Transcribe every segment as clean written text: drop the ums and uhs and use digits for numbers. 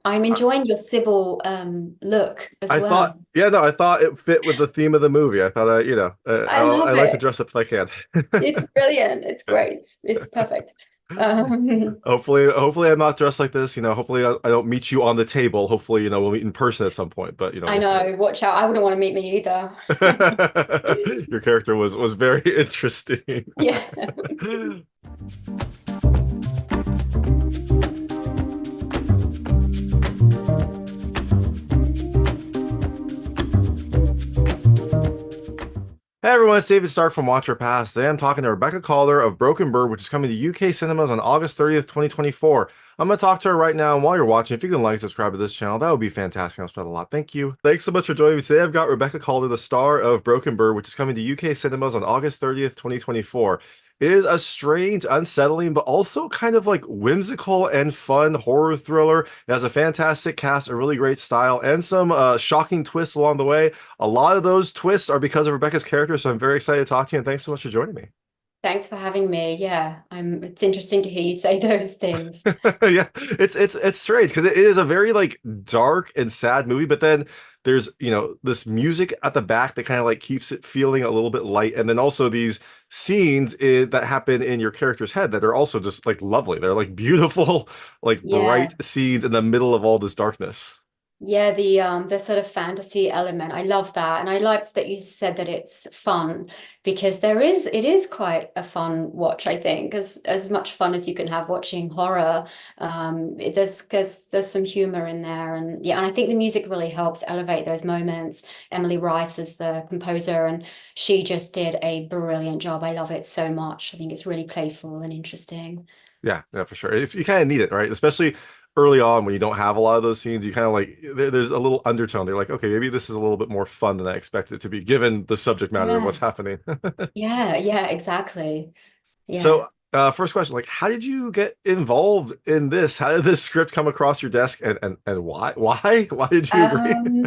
I'm enjoying your Sybil look as I thought, well. yeah, no, I thought it fit with the theme of the movie. I thought, I I love like to it. dress up if I can. It's brilliant. It's great. It's perfect. Um, Hopefully I'm not dressed like this. Hopefully I don't meet you on the table. Hopefully, we'll meet in person at some point, but I we'll see. know. Watch out. I wouldn't want to meet me either. Your character was very interesting. Yeah. Hey everyone, it's David Stark from Watcher Pass. Today I'm talking to Rebecca Calder of Broken Bird, which is coming to UK cinemas on August 30th, 2024. I'm going to talk to her right now, and while you're watching, if you can like and subscribe to this channel, that would be fantastic. I'll spread a lot. Thank you. Thanks so much for joining me today. I've got Rebecca Calder, the star of Broken Bird, which is coming to UK cinemas on August 30th, 2024. It is a strange, unsettling, but also kind of like whimsical and fun horror thriller. It has a fantastic cast, a really great style, and some shocking twists along the way. A lot of those twists are because of Rebecca's character, so I'm very excited to talk to you, and thanks so much for joining me. Thanks for having me. Yeah, it's interesting to hear you say those things. Yeah, it's strange because it is a very like dark and sad movie, but then there's this music at the back that kind of like keeps it feeling a little bit light, and then also these scenes that happen in your character's head that are also just like lovely. They're like beautiful, like Yeah. bright scenes in the middle of all this darkness. Yeah, the sort of fantasy element. I love that. And I like that you said that it's fun because it is quite a fun watch, I think, as much fun as you can have watching horror. There's some humor in there and yeah, and I think the music really helps elevate those moments. Emily Rice is the composer and she just did a brilliant job. I love it so much. I think it's really playful and interesting. Yeah, yeah, for sure. You kind of need it, right? Especially early on when you don't have a lot of those scenes, you kind of like there's a little undertone. They're like, okay, maybe this is a little bit more fun than I expected it to be, given the subject matter of Yeah. what's happening. Yeah, exactly. Yeah. So, first question, like, how did you get involved in this? How did this script come across your desk, and why? Why did you agree?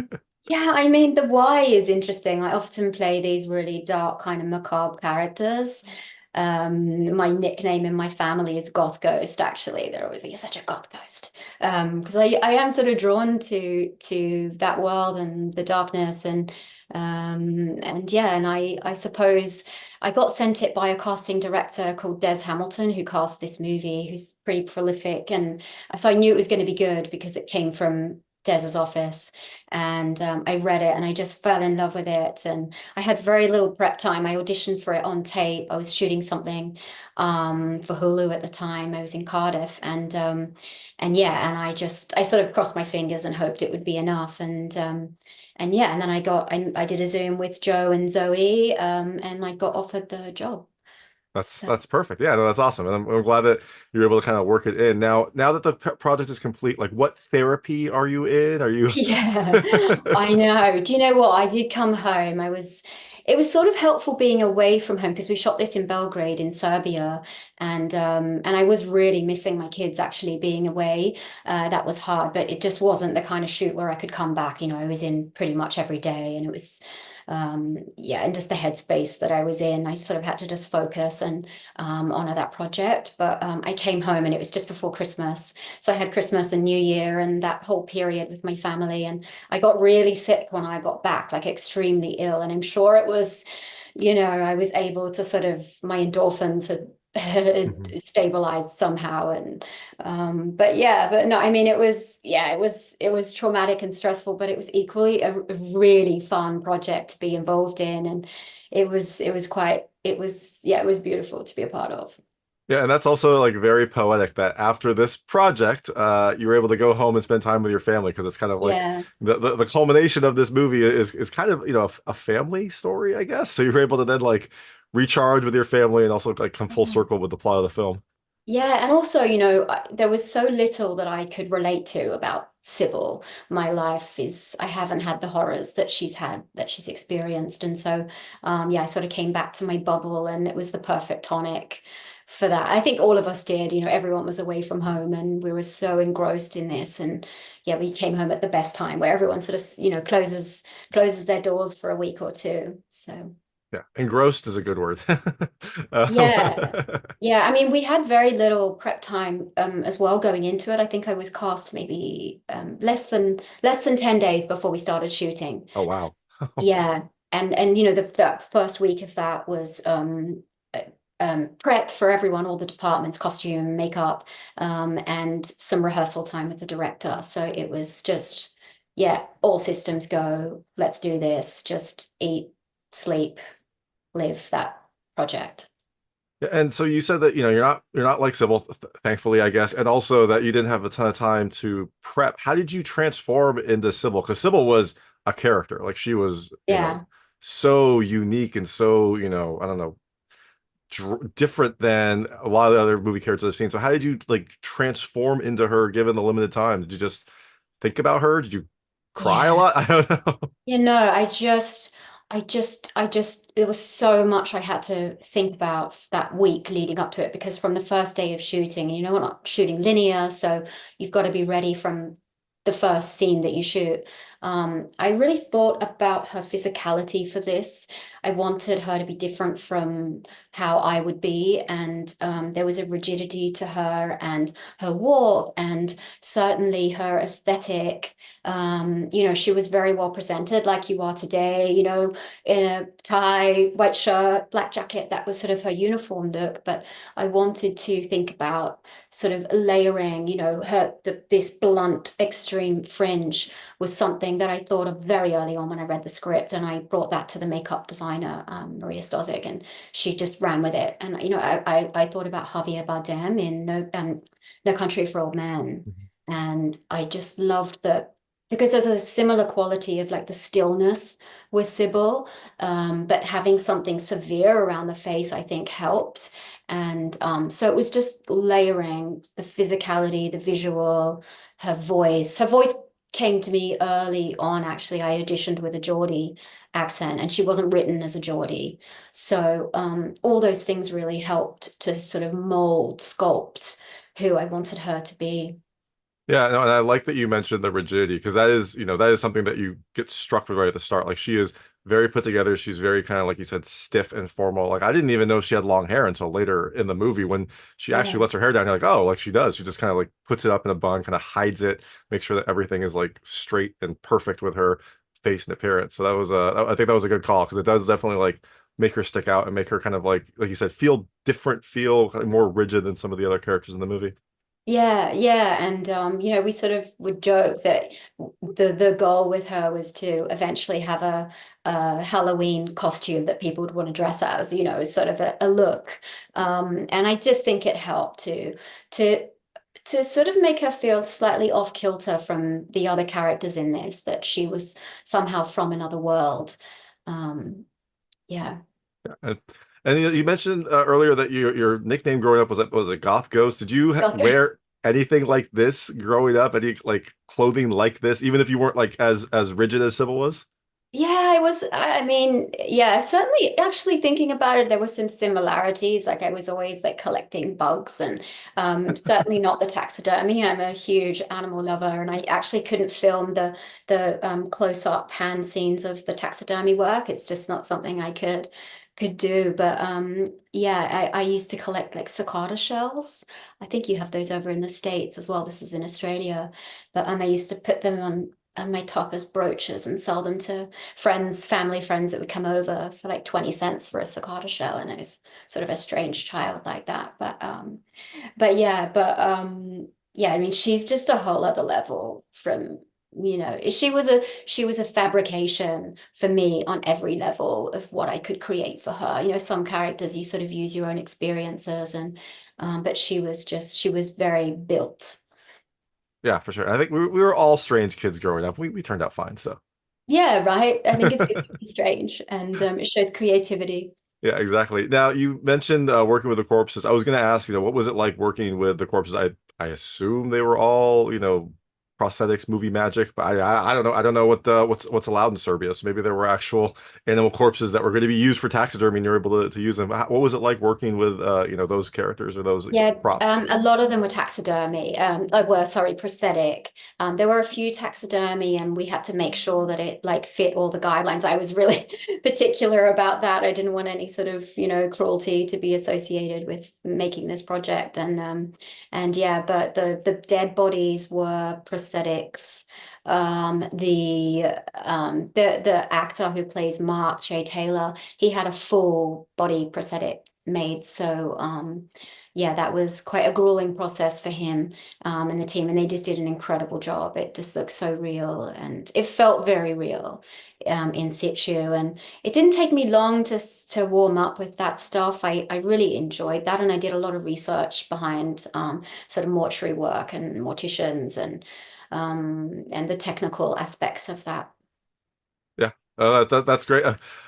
Yeah, I mean, the why is interesting. I often play these really dark, kind of macabre characters. My nickname in my family is Goth Ghost, actually. They're always like, you're such a goth ghost. Because I am sort of drawn to that world and the darkness and yeah, and I suppose I got sent it by a casting director called Des Hamilton, who cast this movie, who's pretty prolific. And so I knew it was going to be good because it came from Des's office. And I read it and I just fell in love with it. And I had very little prep time. I auditioned for it on tape. I was shooting something for Hulu at the time. I was in Cardiff and yeah, and I sort of crossed my fingers and hoped it would be enough. And yeah, and then I did a Zoom with Joe and Zoe and I got offered the job. That's So that's perfect. Yeah, no, that's awesome, and I'm glad that you're able to kind of work it in. Now that the project is complete, like, what therapy are you in? Are you? yeah, I know. Do you know what? I did come home. It was sort of helpful being away from home because we shot this in Belgrade in Serbia, and I was really missing my kids actually being away. That was hard, but it just wasn't the kind of shoot where I could come back. You know, I was in pretty much every day, and it was, yeah, and just the headspace that I was in, I sort of had to just focus and honor that project. But I came home, and it was just before Christmas. So I had Christmas and New Year and that whole period with my family. And I got really sick when I got back, like extremely ill. And I'm sure it was, I was able to sort of, my endorphins had Mhm. stabilized somehow. And, but yeah, but no, I mean, it was traumatic and stressful, but it was equally a really fun project to be involved in. And it was beautiful to be a part of. Yeah, and that's also like very poetic that after this project, you were able to go home and spend time with your family because it's kind of like Yeah. the culmination of this movie is kind of a family story, I guess. So you were able to then like recharge with your family and also like come full circle with the plot of the film. Yeah, and also, there was so little that I could relate to about Sybil. My life is, I haven't had the horrors that she's had, that she's experienced. And so, yeah, I sort of came back to my bubble and it was the perfect tonic for that. I think all of us did, everyone was away from home and we were so engrossed in this. And yeah, we came home at the best time where everyone sort of, closes their doors for a week or two. So. Yeah, engrossed is a good word. Yeah. Um, Yeah, I mean, we had very little prep time as well going into it. I think I was cast maybe less than 10 days before we started shooting. oh wow. Yeah. And you know, that first week of that was uh, prep for everyone, all the departments, costume, makeup, and some rehearsal time with the director. So it was just, yeah, all systems go, let's do this, just eat, sleep, live that project. Yeah, and so you said that you're not like Sybil, thankfully, I guess, and also that you didn't have a ton of time to prep. How did you transform into Sybil? Because Sybil was a character, like she was, Yeah. so unique and so, I don't know, different than a lot of the other movie characters I've seen. So how did you like transform into her given the limited time? Did you just think about her? Did you cry a Yeah. lot? I don't know. There was so much I had to think about that week leading up to it because from the first day of shooting, we're not shooting linear, so you've got to be ready from the first scene that you shoot. I really thought about her physicality for this. I wanted her to be different from how I would be, and there was a rigidity to her and her walk, and certainly her aesthetic. She was very well presented, like you are today, in a tie, white shirt, black jacket. That was sort of her uniform look. But I wanted to think about sort of layering, this blunt, extreme fringe was something that I thought of very early on when I read the script, and I brought that to the makeup designer, Maria Stozic, and she just ran with it. And I thought about Javier Bardem in No Country for Old Men, and I just loved the because there's a similar quality of like the stillness with Sybil, but having something severe around the face, I think helped. And so it was just layering the physicality, the visual, her voice. Her voice came to me early on, actually. I auditioned with a Geordie accent, and she wasn't written as a Geordie. So all those things really helped to sort of mold, sculpt who I wanted her to be. Yeah, no, and I like that you mentioned the rigidity because that is something that you get struck with right at the start. Like she is very put together. She's very kind of like you said, stiff and formal. Like I didn't even know she had long hair until later in the movie when she actually Yeah. lets her hair down. You're like, oh, like she does. She just kind of like puts it up in a bun, kind of hides it, make sure that everything is like straight and perfect with her face and appearance. So that was I think that was a good call because it does definitely like make her stick out and make her kind of like you said, feel different, feel kind of more rigid than some of the other characters in the movie. Yeah, yeah, and we sort of would joke that the goal with her was to eventually have a Halloween costume that people would want to dress as, sort of a look. And I just think it helped to to sort of make her feel slightly off kilter from the other characters in this, that she was somehow from another world. Um, yeah. And, and you mentioned earlier that your nickname growing up was a goth ghost. Did you wear anything like this growing up? Any like clothing like this, even if you weren't like as rigid as Sybil was? Yeah, it was, I mean, yeah, certainly actually thinking about it, there were some similarities. Like I was always like collecting bugs and certainly not the taxidermy. I'm a huge animal lover and I actually couldn't film the close-up hand scenes of the taxidermy work. It's just not something I could do. But yeah, I used to collect like cicada shells. I think you have those over in the States as well. This was in Australia. But I used to put them on my top as brooches and sell them to friends, family friends that would come over for like 20 cents for a cicada shell. And I was sort of a strange child like that. But I mean, she's just a whole other level from, she was a fabrication for me on every level of what I could create for her. Some characters you sort of use your own experiences and but she was very built. Yeah, for sure. I think we were all strange kids growing up. We turned out fine. So Yeah, right. I think it's good to be strange and it shows creativity. yeah, exactly. Now you mentioned working with the corpses. I was going to ask, what was it like working with the corpses? I assume they were all, prosthetics movie magic, but I don't know. I don't know what's allowed in Serbia. So maybe there were actual animal corpses that were going to be used for taxidermy, and you're able to use them. What was it like working with those characters or those Yeah, props? a lot of them were taxidermy. Were sorry, prosthetic. There were a few taxidermy, and we had to make sure that it like fit all the guidelines. I was really particular about that. I didn't want any sort of, cruelty to be associated with making this project. And yeah, but the dead bodies were prosthetics. The actor who plays Mark J. Taylor, he had a full body prosthetic made. So yeah, that was quite a grueling process for him and the team, and they just did an incredible job. It just looked so real, and it felt very real in situ. And it didn't take me long to warm up with that stuff. I really enjoyed that, and I did a lot of research behind sort of mortuary work and morticians and the technical aspects of that. Yeah, that's great.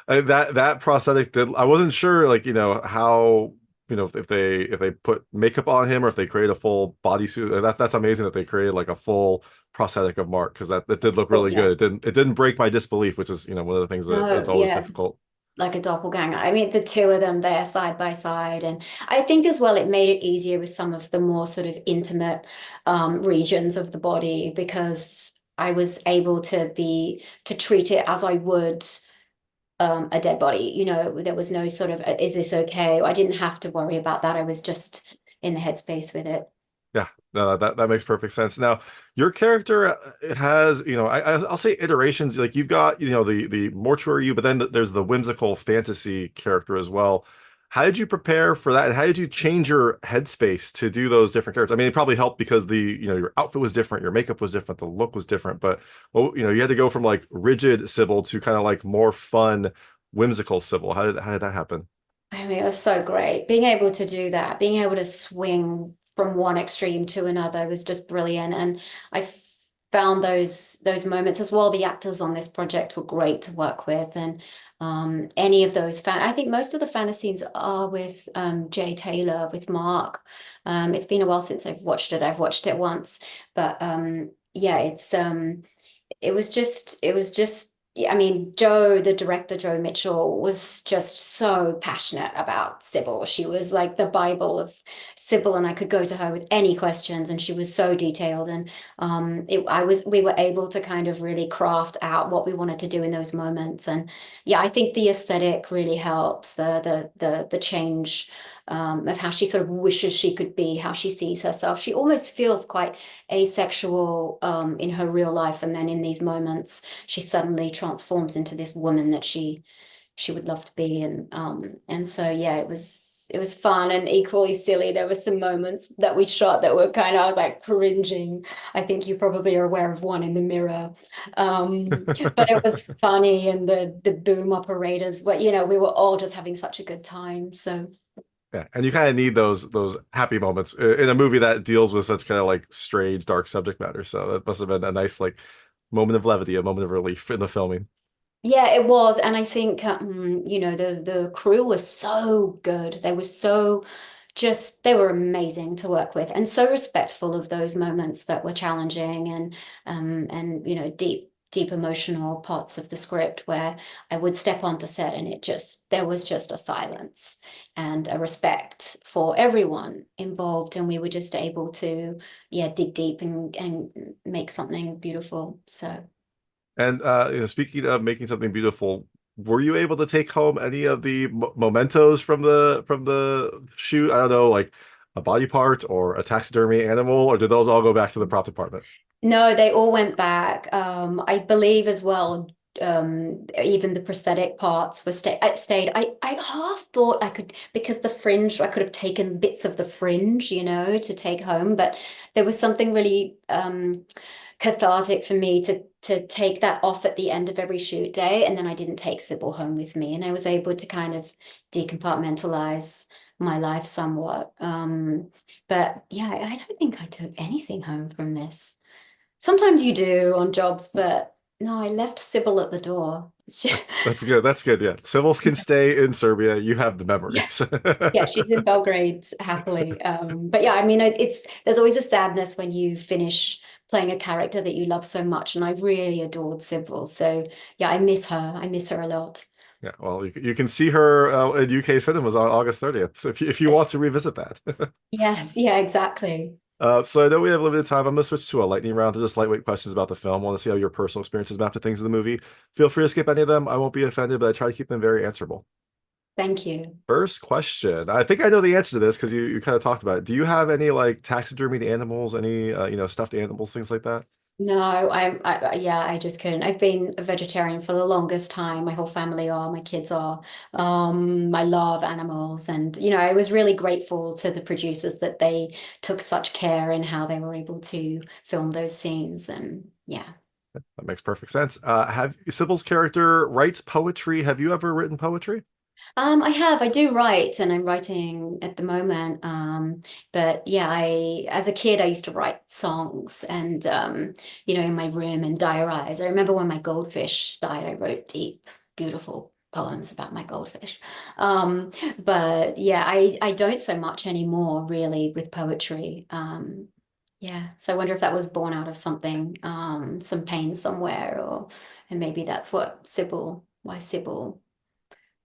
That prosthetic did. I wasn't sure, like how if they put makeup on him or if they create a full bodysuit. That's amazing that they created like a full prosthetic of Mark because that did look Oh really yeah. good. It didn't break my disbelief, which is one of the things that's No, always yeah, difficult. like a doppelganger. I mean, the two of them there side by side. And I think as well, it made it easier with some of the more sort of intimate regions of the body because I was able to treat it as I would a dead body. There was no sort of, is this okay? I didn't have to worry about that. I was just in the headspace with it. Yeah, no, that makes perfect sense. Now, your character it has, I'll say iterations. Like you've got, the mortuary you, but then there's the whimsical fantasy character as well. How did you prepare for that? And how did you change your headspace to do those different characters? I mean, it probably helped because your outfit was different, your makeup was different, the look was different. But well, you had to go from like rigid Sybil to kind of like more fun, whimsical Sybil. How did that happen? I mean, it was so great. Being able to do that, being able to swing from one extreme to another was just brilliant. And found those moments as well. The actors on this project were great to work with. And any of those I think most of the fan scenes are with Jay Taylor, with Mark. It's been a while since I've watched it. I've watched it once, but yeah, it was just yeah, I mean, the director, Joe Mitchell, was just so passionate about Sybil. She was like the Bible of Sybil, and I could go to her with any questions, and she was so detailed. And we were able to kind of really craft out what we wanted to do in those moments. And yeah, I think the aesthetic really helps the change of how she sort of wishes she could be, how she sees herself. She almost feels quite asexual in her real life, and then in these moments she suddenly transforms into this woman that she would love to be. And so yeah, it was fun and equally silly. There were some moments that we shot that were kind of, I was like cringing. I think you probably are aware of one in the mirror. But it was funny, and the boom operators, but we were all just having such a good time. So Yeah, and you kind of need those happy moments in a movie that deals with such kind of like strange, dark subject matter. So that must have been a nice like moment of levity, a moment of relief in the filming. yeah, it was. And I think the crew was so good. They were so just they were amazing to work with, and so respectful of those moments that were challenging, and deep emotional parts of the script where I would step onto set and there was just a silence and a respect for everyone involved, and we were just able to dig deep and make something beautiful. So And speaking of making something beautiful, were you able to take home any of the mementos from the shoot? I don't know, like a body part or a taxidermy animal, or did those all go back to the prop department? no, they all went back. I believe as well. Even the prosthetic parts were stayed. I half thought I could, because the fringe, I could have taken bits of the fringe, to take home. But there was something really cathartic for me to take that off at the end of every shoot day, and then I didn't take Sybil home with me, and I was able to kind of decompartmentalize my life somewhat. But yeah, I don't think I took anything home from this. Sometimes you do on jobs, but no, I left Sybil at the door. That's good. That's good. Yeah, civils can stay in Serbia. You have the Yeah, memories. yeah, she's in Belgrade happily. But yeah, I mean, there's always a sadness when you finish playing a character that you love so much, and I really adored Sybil. So yeah, I miss her. I miss her a lot. Yeah, well, you can see her in UK cinemas on August 30th, so if you want to revisit that. Yes, yeah, exactly. So I know we have limited time. I'm going to switch to a lightning round. They're just lightweight questions about the film. I want to see how your personal experiences map to things in the movie. Feel free to skip any of them. I won't be offended, but I try to keep them very answerable. Thank you. First question. I think I know the answer to this because you kind of talked about it. Do you have any like taxidermied animals, any stuffed animals, things like that? No, yeah, I just couldn't. I've been a vegetarian for the longest time. My whole family are, my kids are. I love animals, and I was really grateful to the producers that they took such care in how they were able to film those scenes. And yeah. That makes perfect sense. Have Sybil's character writes poetry? Have you ever written poetry? I do write, and I'm writing at the moment. But yeah, as a kid, I used to write songs and, in my room and diarize. I remember when my goldfish died, I wrote deep, beautiful poems about my goldfish. But yeah, I don't so much anymore, really, with poetry. Yeah, so I wonder if that was born out of something, some pain somewhere, and maybe that's why Sybil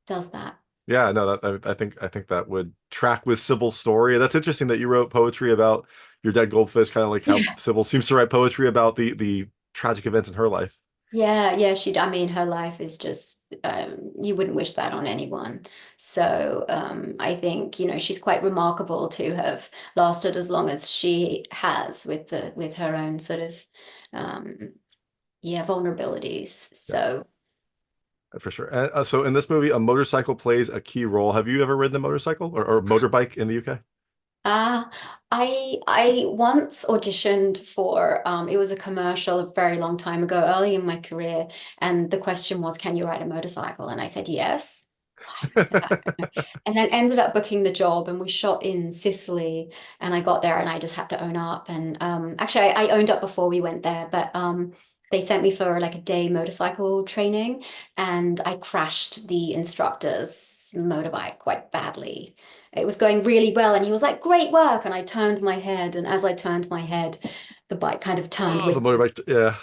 does that. Yeah, no, I think that would track with Sybil's story. That's interesting that you wrote poetry about your dead goldfish, kind of like how Yeah. Sybil seems to write poetry about the tragic events in her life. Yeah, yeah, I mean, her life is just, you wouldn't wish that on anyone. So, I think, she's quite remarkable to have lasted as long as she has with her own sort of, um, yeah, vulnerabilities. Yeah, So, for sure. And, so in this movie, a motorcycle plays a key role. Have you ever ridden a motorcycle or motorbike in the UK? uh, I once auditioned for, it was a commercial a very long time ago, early in my career, and the question was, can you ride a motorcycle? And I said yes. And then ended up booking the job, and we shot in Sicily, and I got there and I just had to own up. And actually I owned up before we went there, but they sent me for like a day motorcycle training, and I crashed the instructor's motorbike quite badly. It was going really well and he was like, great work. And I turned my head, and as I turned my head, the bike kind of turned Oh, the with. motorbike. Yeah.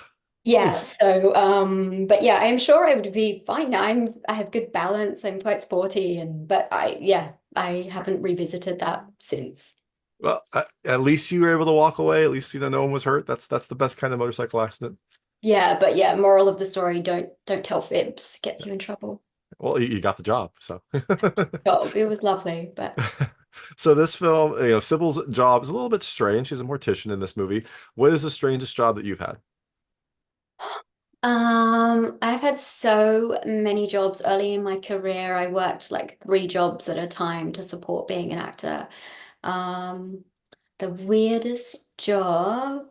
Yeah, Oof. so but yeah, I'm sure I would be fine. I have good balance. I'm quite sporty, but I haven't revisited that since. Well, at least you were able to walk away. At least no one was hurt. That's the best kind of motorcycle accident. Yeah, but yeah, moral of the story, don't tell fibs. Gets you in trouble. Well, you got the job, so. Oh, it was lovely, but So this film, Sybil's job is a little bit strange. She's a mortician in this movie. What is the strangest job that you've had? I've had so many jobs early in my career. I worked like three jobs at a time to support being an actor. Um, the weirdest job.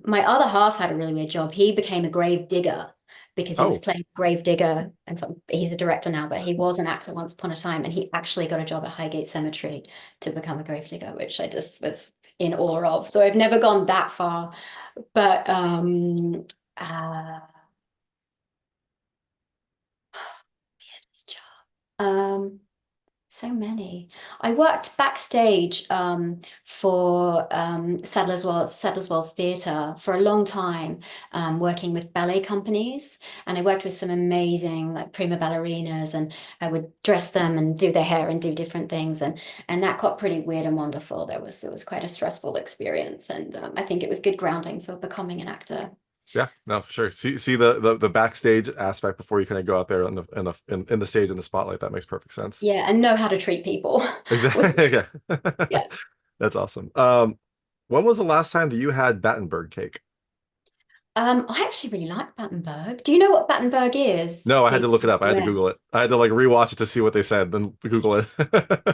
My other half had a really weird job. He became a grave digger because he was Oh, playing grave digger, and so he's a director now, but he was an actor once upon a time, and he actually got a job at Highgate Cemetery to become a grave digger, which I just was in awe of. So I've never gone that far, but this job. So many. I worked backstage for Sadler's Wells Theatre for a long time, working with ballet companies, and I worked with some amazing like prima ballerinas, and I would dress them and do their hair and do different things, and that got pretty weird and wonderful. It was quite a stressful experience, and I think it was good grounding for becoming an actor. yeah, no, for sure. See the backstage aspect before you kind of go out there in the stage in the spotlight. That makes perfect sense. Yeah, and know how to treat people. Was Exactly. Yeah. yeah. That's awesome. When was the last time that you had Battenberg cake? I actually really like Battenberg. Do you know what Battenberg is, No, I had to Pete? look it up. I had to Yeah. Google it. I had to like rewatch it to see what they said, then Google it.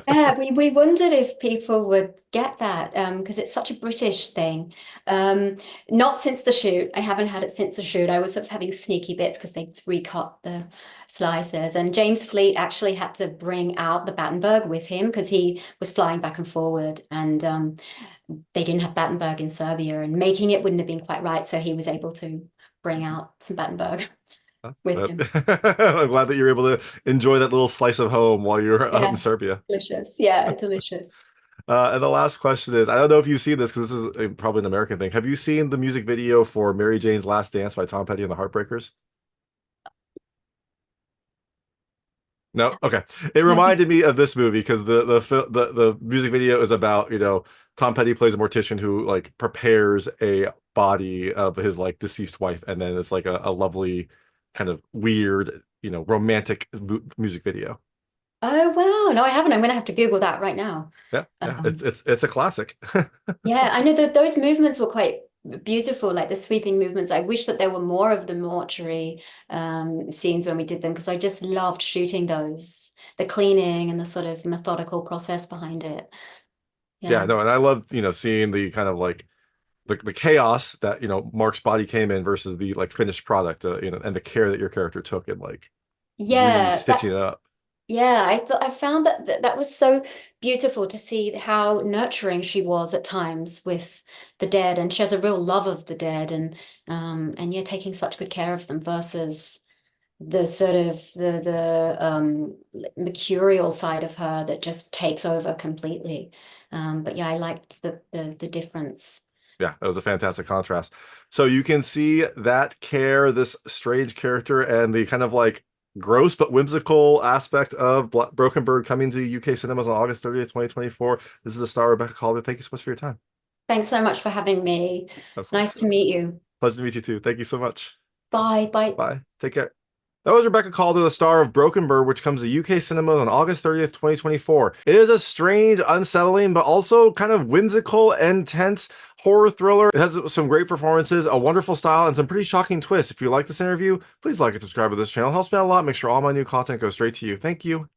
Yeah, we wondered if people would get that because it's such a British thing. Um, Not since the shoot. I haven't had it since the shoot. I was sort of having sneaky bits because they recut the slices. And James Fleet actually had to bring out the Battenberg with him because he was flying back and forward, and they didn't have Battenberg in Serbia, and making it wouldn't have been quite right. So he was able to bring out some Battenberg with him. I'm glad that you're able to enjoy that little slice of home while you're out in Yeah, Serbia. delicious. Yeah, delicious. And the last question is, I don't know if you've seen this because this is probably an American thing. Have you seen the music video for Mary Jane's Last Dance by Tom Petty and the Heartbreakers? No? Okay. It reminded me of this movie because the music video is about, Tom Petty plays a mortician who like prepares a body of his like deceased wife, and then it's like a lovely kind of weird, romantic music video. Oh wow, no, I haven't. I'm gonna have to Google that right now. Yeah, yeah, it's Um, it's it's a classic. yeah, I know that those movements were quite beautiful, like the sweeping movements. I wish that there were more of the mortuary scenes when we did them because I just loved shooting those, the cleaning and the sort of methodical process behind it. Yeah, Yeah. no, and I love, seeing the kind of like the chaos that, Mark's body came in versus the like finished product, and the care that your character took in like really Yeah, stitching it up. yeah, I thought I found that was so beautiful to see how nurturing she was at times with the dead, and she has a real love of the dead, and yeah, taking such good care of them versus the sort of the mercurial side of her that just takes over completely. But yeah, I liked the difference. Yeah, that was a fantastic contrast. So you can see that care, this strange character, and the kind of like gross but whimsical aspect of Broken Bird coming to UK cinemas on August 30th, 2024. This is the star Rebecca Calder. Thank you so much for your time. Thanks so much for having me. Of Nice course. to meet you. Pleasure to meet you too. Thank you so much. Bye, bye. Bye. Take care. That was Rebecca Calder, the star of Broken Bird, which comes to UK cinemas on August 30th, 2024. It is a strange, unsettling, but also kind of whimsical and tense horror thriller. It has some great performances, a wonderful style, and some pretty shocking twists. If you like this interview, please like and subscribe to this channel. It helps me out a lot. Make sure all my new content goes straight to you. Thank you.